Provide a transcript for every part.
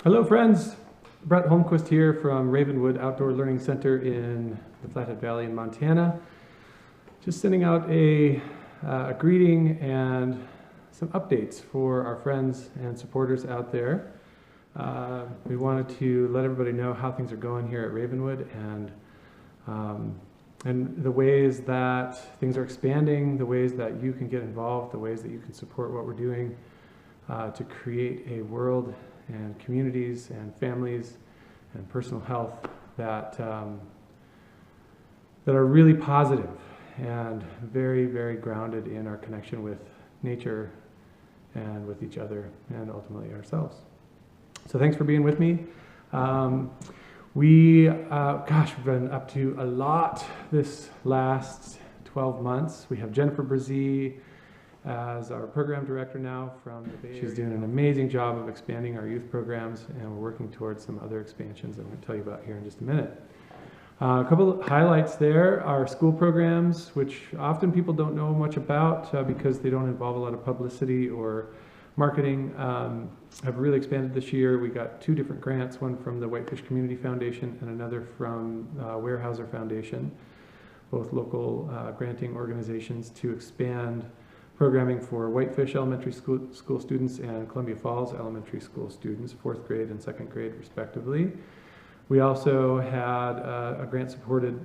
Hello friends, Brett Holmquist here from Ravenwood Outdoor Learning Center in the Flathead Valley in Montana. Just sending out a greeting and some updates for our friends and supporters out there. We wanted to let everybody know how things are going here at Ravenwood and the ways that things are expanding, the ways that you can get involved, the ways that you can support what we're doing to create a world and communities and families and personal health that that are really positive and very, very grounded in our connection with nature and with each other and ultimately ourselves. So thanks for being with me. We've been up to a lot this last 12 months. We have Jennifer Brzee as our program director now from the Bay Area. She's doing an amazing job of expanding our youth programs, and we're working towards some other expansions I'm going to tell you about here in just a minute. A couple of highlights there are school programs, which often people don't know much about because they don't involve a lot of publicity or marketing. Have really expanded this year. We got 2 different grants, one from the Whitefish Community Foundation and another from Weyerhaeuser Foundation, both local granting organizations to expand programming for Whitefish Elementary School students and Columbia Falls Elementary School students, 4th grade and 2nd grade respectively. We also had a grant-supported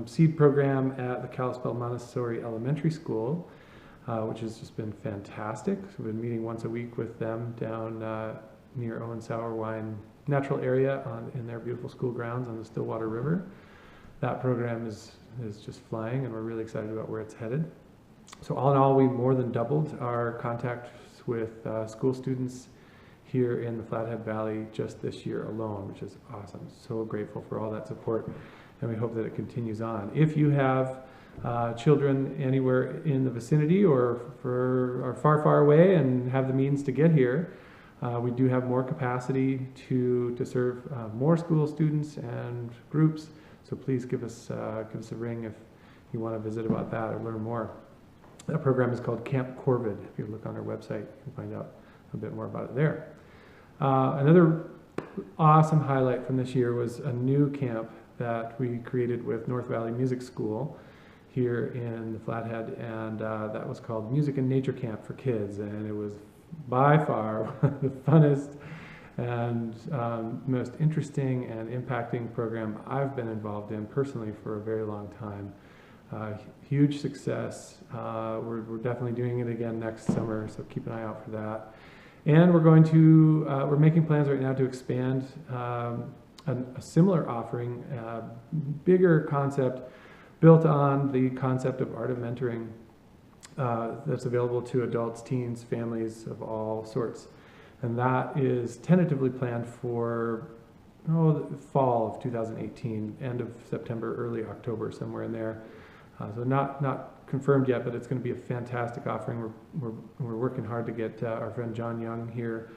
seed program at the Kalispell Montessori Elementary School, which has just been fantastic. So we've been meeting once a week with them down near Owen Sour Wine Natural Area in their beautiful school grounds on the Stillwater River. That program is just flying, and we're really excited about where it's headed. So all in all, we more than doubled our contacts with school students here in the Flathead Valley just this year alone, which is awesome. So grateful for all that support, and we hope that it continues on. If you have children anywhere in the vicinity or are far, far away and have the means to get here, we do have more capacity to serve more school students and groups. So please give us a ring if you want to visit about that or learn more. That program is called Camp Corvid. If you look on our website, you can find out a bit more about it there. Another awesome highlight from this year was a new camp that we created with North Valley Music School here in the Flathead, and that was called Music and Nature Camp for Kids, and it was by far the funnest and most interesting and impacting program I've been involved in personally for a very long time. Huge success. We're definitely doing it again next summer, so keep an eye out for that. And we're making plans right now to expand a similar offering, bigger concept built on the concept of art of mentoring that's available to adults, teens, families of all sorts. And that is tentatively planned for the fall of 2018, end of September, early October, somewhere in there. So not confirmed yet, but it's going to be a fantastic offering. We're working hard to get our friend John Young here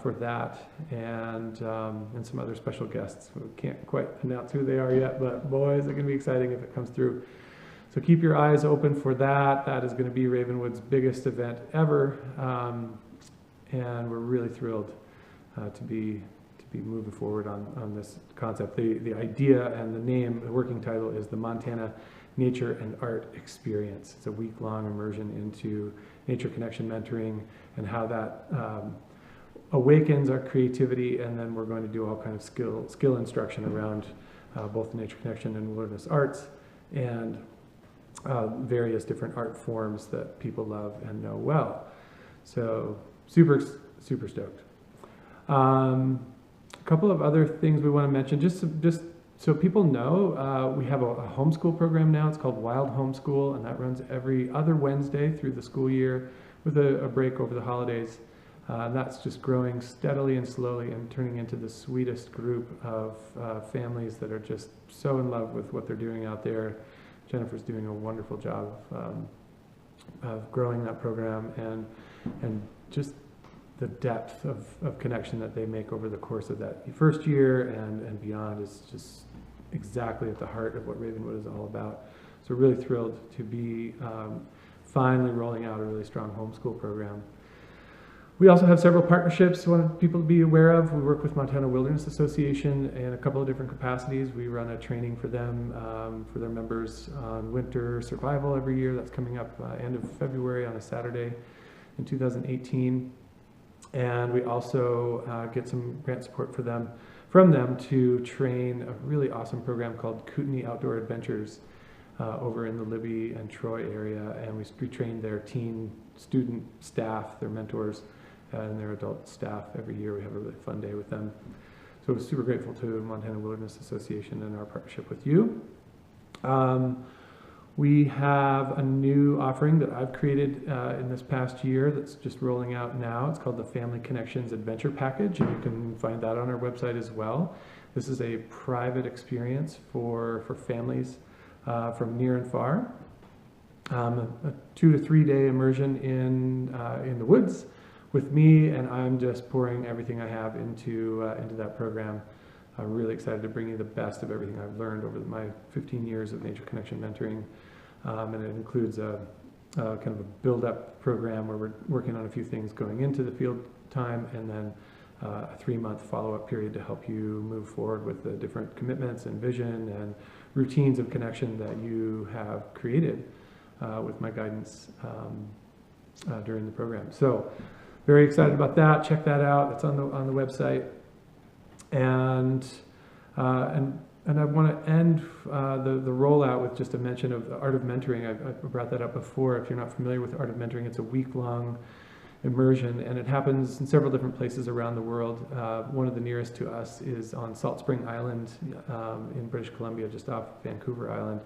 for that, and some other special guests. We can't quite announce who they are yet, but boy, is it going to be exciting if it comes through. So keep your eyes open for that. That is going to be Ravenwood's biggest event ever, and we're really thrilled to be moving forward on this concept. The idea and the name, the working title is the Montana Nature and Art Experience. It's a week-long immersion into nature connection mentoring and how that awakens our creativity, and then we're going to do all kind of skill instruction around both nature connection and wilderness arts and various different art forms that people love and know well. So super stoked. A couple of other things we want to mention, just so people know, we have a homeschool program now. It's called Wild Homeschool, and that runs every other Wednesday through the school year with a break over the holidays. That's just growing steadily and slowly and turning into the sweetest group of families that are just so in love with what they're doing out there. Jennifer's doing a wonderful job of growing that program, and just the depth of connection that they make over the course of that first year and beyond is just exactly at the heart of what Ravenwood is all about. So really thrilled to be finally rolling out a really strong homeschool program. We also have several partnerships I want people to be aware of. We work with Montana Wilderness Association in a couple of different capacities. We run a training for them, for their members on winter survival every year. That's coming up end of February on a Saturday in 2018. And we also get some grant support from them to train a really awesome program called Kootenai Outdoor Adventures over in the Libby and Troy area. And we train their teen student staff, their mentors, and their adult staff every year. We have a really fun day with them. So we're super grateful to Montana Wilderness Association and our partnership with you. We have a new offering that I've created in this past year that's just rolling out now. It's called the Family Connections Adventure Package, and you can find that on our website as well. This is a private experience for families from near and far. A 2 to 3 day immersion in the woods with me, and I'm just pouring everything I have into that program. I'm really excited to bring you the best of everything I've learned over my 15 years of Nature Connection mentoring, and it includes a kind of a build-up program where we're working on a few things going into the field time, and then a 3-month follow-up period to help you move forward with the different commitments and vision and routines of connection that you have created with my guidance during the program. So very excited about that. Check that out. It's on the website. And I want to end the rollout with just a mention of the Art of Mentoring. I brought that up before. If you're not familiar with the Art of Mentoring, it's a week-long immersion, and it happens in several different places around the world. One of the nearest to us is on Salt Spring Island in British Columbia, just off Vancouver Island.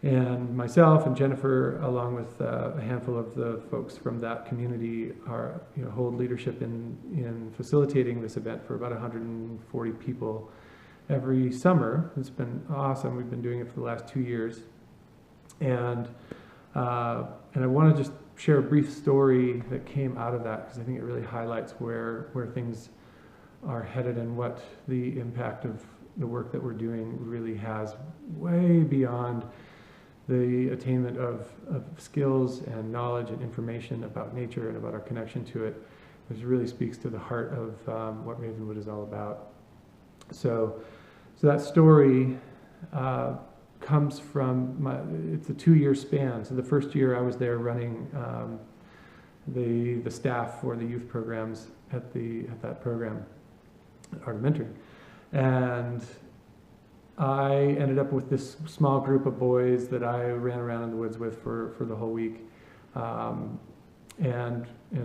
And myself and Jennifer, along with a handful of the folks from that community, hold leadership in facilitating this event for about 140 people every summer. It's been awesome. We've been doing it for the last 2 years, and I want to just share a brief story that came out of that, because I think it really highlights where things are headed and what the impact of the work that we're doing really has, way beyond the attainment of skills and knowledge and information about nature and about our connection to it. It really speaks to the heart of what Ravenwood is all about. So that story comes from it's a 2-year span. So the first year I was there running the staff for the youth programs at that program, Art of Mentoring, and I ended up with this small group of boys that I ran around in the woods with for the whole week, and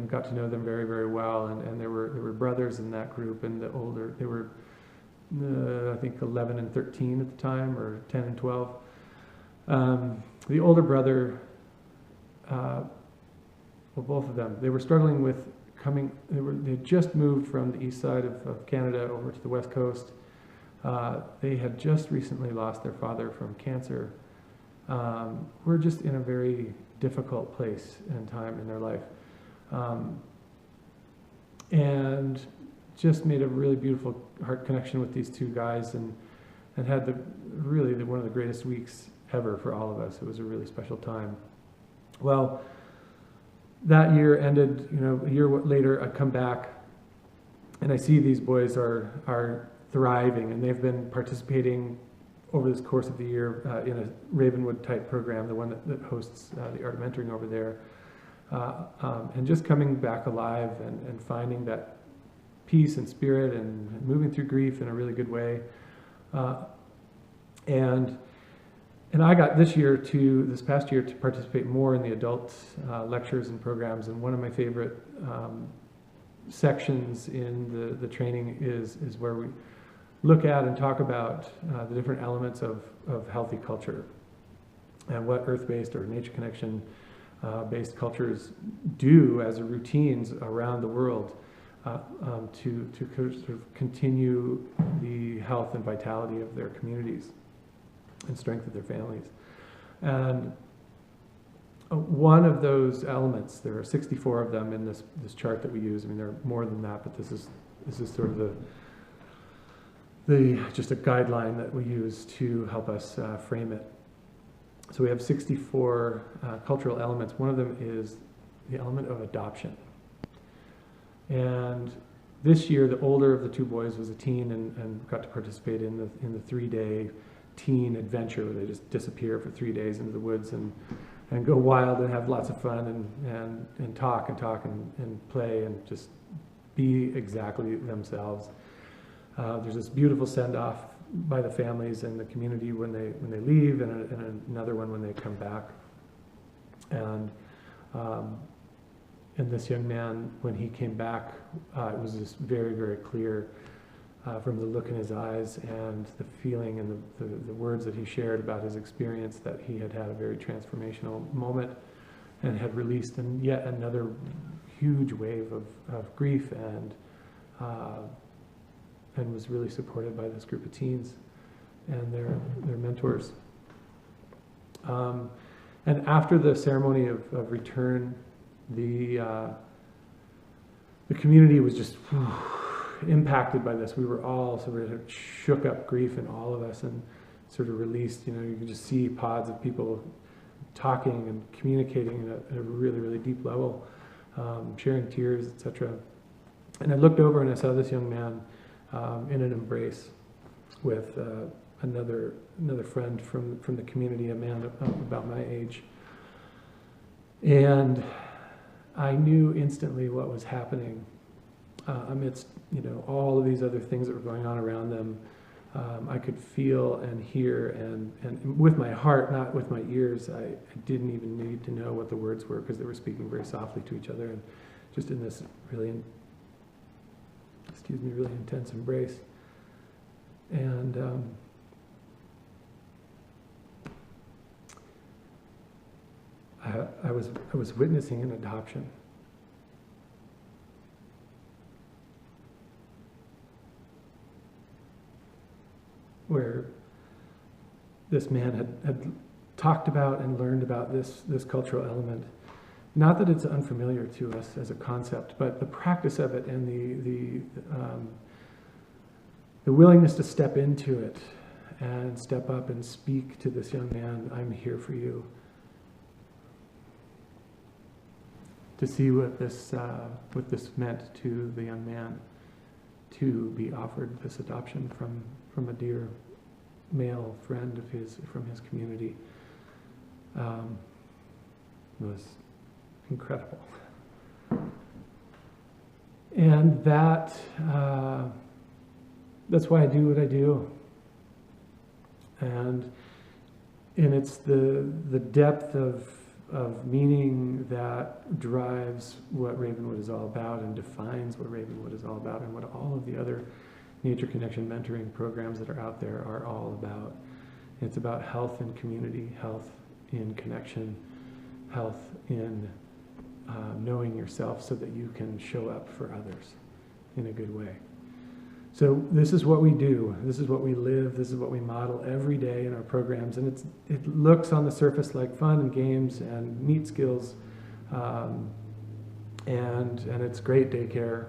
got to know them very, very well. And there were brothers in that group, and they were I think 11 and 13 at the time, or 10 and 12. The older brother, well, both of them, they were struggling with they had just moved from the east side of Canada over to the west coast. They had just recently lost their father from cancer. We're just in a very difficult place and time in their life. And just made a really beautiful heart connection with these two guys, and had one of the greatest weeks ever for all of us. It was a really special time. Well, that year ended, a year later, I come back and I see these boys are thriving, and they've been participating over this course of the year in a Ravenwood type program, the one that hosts the Art of Mentoring over there, and just coming back alive and finding that peace and spirit and moving through grief in a really good way. And I got this past year to participate more in the adult lectures and programs, and one of my favorite sections in the training is where we look at and talk about the different elements of healthy culture and what earth-based or nature connection based cultures do as routines around the world to sort of continue the health and vitality of their communities and strength of their families. And one of those elements, there are 64 of them in this chart that we use. I mean, there are more than that, but this is sort of just a guideline that we use to help us frame it. So we have 64 cultural elements. One of them is the element of adoption. And this year, the older of the two boys was a teen and got to participate in the 3-day teen adventure where they just disappear for 3 days into the woods and go wild and have lots of fun and talk and play and just be exactly themselves. There's this beautiful send-off by the families and the community when they leave, and another one when they come back. And this young man, when he came back, it was just very, very clear from the look in his eyes and the feeling and the words that he shared about his experience that he had had a very transformational moment and had released yet another huge wave of grief and was really supported by this group of teens and their mentors. And after the ceremony of return, the community was just impacted by this. We were all sort of shook up grief in all of us and sort of released. You could just see pods of people talking and communicating at a really, really deep level, sharing tears, etc. And I looked over and I saw this young man in an embrace with another friend from the community, a man about my age. And I knew instantly what was happening amidst all of these other things that were going on around them. I could feel and hear and with my heart, not with my ears. I didn't even need to know what the words were because they were speaking very softly to each other and just in this really intense embrace. And I was witnessing an adoption. Where this man had talked about and learned about this cultural element. Not that it's unfamiliar to us as a concept, but the practice of it and the willingness to step into it and step up and speak to this young man, I'm here for you. To see what this meant to the young man, to be offered this adoption from a dear male friend of his, from his community, was incredible. And that's why I do what I do. And it's the depth of meaning that drives what Ravenwood is all about and defines what Ravenwood is all about and what all of the other Nature Connection mentoring programs that are out there are all about. It's about health in community, health in connection, health in knowing yourself so that you can show up for others in a good way. So this is what we do. This is what we live. This is what we model every day in our programs. And it looks on the surface like fun and games and neat skills, and it's great daycare.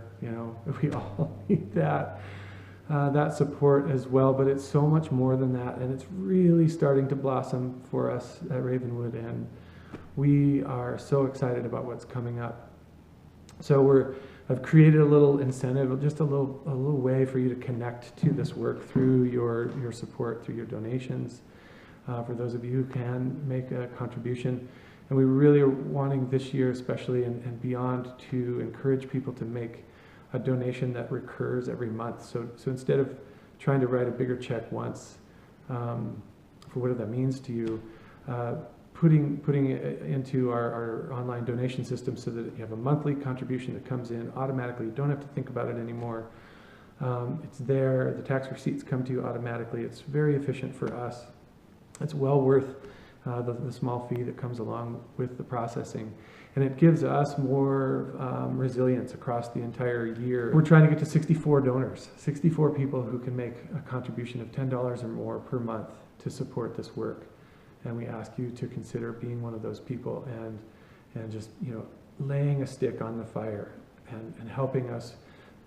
We all need that support as well. But it's so much more than that, and it's really starting to blossom for us at Ravenwood. And we are so excited about what's coming up. So I've created a little incentive, just a little way for you to connect to this work through your support, through your donations, for those of you who can make a contribution. And we really are wanting this year especially and beyond to encourage people to make a donation that recurs every month. So instead of trying to write a bigger check once for whatever that means to you, putting it into our online donation system so that you have a monthly contribution that comes in automatically. You don't have to think about it anymore. It's there. The tax receipts come to you automatically. It's very efficient for us. It's well worth the small fee that comes along with the processing. And it gives us more resilience across the entire year. We're trying to get to 64 donors, 64 people who can make a contribution of $10 or more per month to support this work. And we ask you to consider being one of those people and just laying a stick on the fire and helping us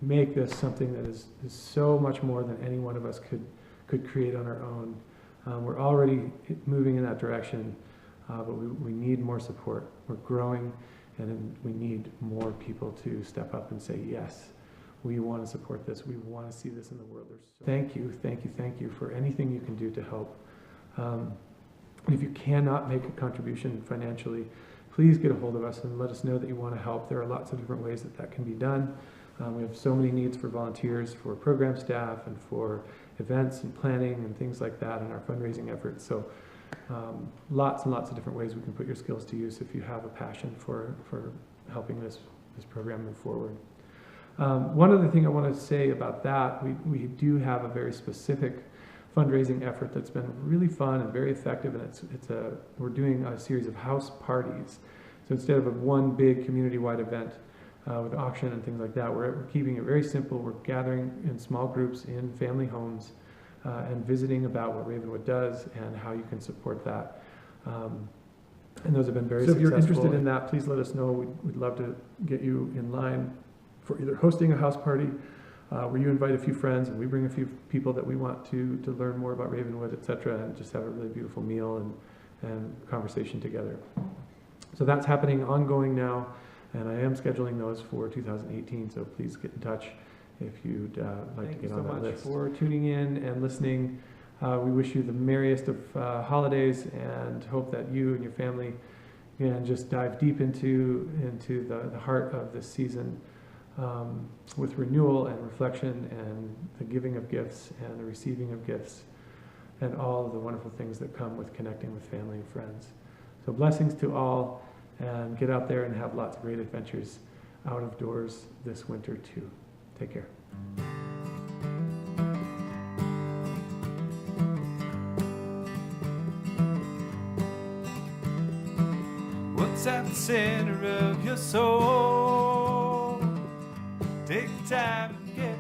make this something that is so much more than any one of us could create on our own. We're already moving in that direction, but we need more support. We're growing, And we need more people to step up and say, yes, we want to support this. We want to see this in the world. Thank you for anything you can do to help. If you cannot make a contribution financially, please get a hold of us and let us know that you want to help. There are lots of different ways that can be done. We have so many needs for volunteers, for program staff, and for events and planning and things like that in our fundraising efforts. So lots and lots of different ways we can put your skills to use if you have a passion for helping this program move forward. One other thing I want to say about that, we do have a very specific fundraising effort that's been really fun and very effective, and we're doing a series of house parties. So instead of one big community-wide event with auction and things like that, we're keeping it very simple. We're gathering in small groups in family homes and visiting about what Ravenwood does and how you can support that. And those have been very successful. So if you're interested in that, please let us know. We'd love to get you in line for either hosting a house party where you invite a few friends and we bring a few people that we want to learn more about Ravenwood, etc., and just have a really beautiful meal and conversation together. So that's happening ongoing now, and I am scheduling those for 2018, so please get in touch if you'd like to get on that list. Thank you so much for tuning in and listening. We wish you the merriest of holidays and hope that you and your family can just dive deep into the heart of this season with renewal and reflection and the giving of gifts and the receiving of gifts and all of the wonderful things that come with connecting with family and friends. So blessings to all, and get out there and have lots of great adventures out of doors this winter too. Take care. What's at the center of your soul? Take the time and get